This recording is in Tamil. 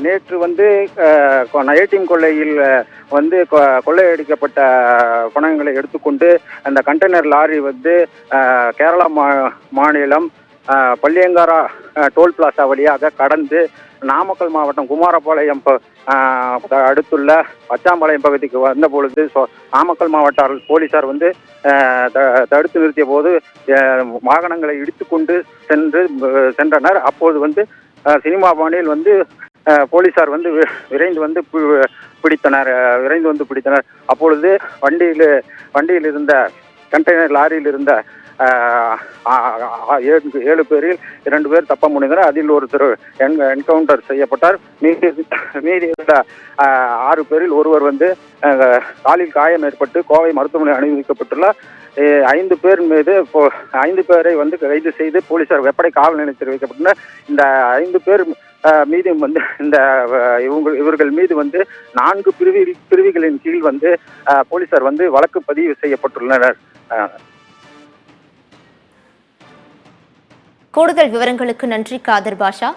நேற்று வந்து ஏடிஎம் கொள்ளையில் வந்து கொள்ளையடிக்கப்பட்ட பணங்களை எடுத்துக்கொண்டு அந்த கண்டெய்னர் லாரி வந்து கேரளா மாநிலம் பள்ளியங்காரா டோல் பிளாசா வழியாக கடந்து நாமக்கல் மாவட்டம் குமாரபாளையம் அடுத்துள்ள பச்சாம்பாளையம் பகுதிக்கு வந்த பொழுது நாமக்கல் மாவட்ட போலீசார் வந்து தடுத்து நிறுத்திய போது வாகனங்களை இடித்துக்கொண்டு சென்றனர். அப்போது வந்து சினிமா பாணியில் வந்து போலீசார் வந்து விரைந்து வந்து பிடித்தனர். அப்பொழுது வண்டியில் இருந்த கண்டெய்னர் லாரியில் இருந்த 7 பேரில் 2 பேர் தப்ப முடிந்தனர். அதில் ஒருத்தர் என்கவுண்டர் செய்யப்பட்டார். மீதி இருந்த 6 பேரில் ஒருவர் வந்து காலில் காயம் ஏற்பட்டு கோவை மருத்துவமனை அனுமதிக்கப்பட்டுள்ளார். 5 பேரை வந்து கைது செய்து போலீசார் வெப்படை காவல் நிலையத்தில் வைக்கப்பட்டனர். இந்த 5 பேர் மீது வந்து இவர்கள் மீது வந்து 4 பிரிவுகளின் கீழ் வந்து போலீசார் வந்து வழக்கு பதிவு செய்யப்பட்டுள்ளனர். கூடுதல் விவரங்களுக்கு நன்றி காதர் பாஷா.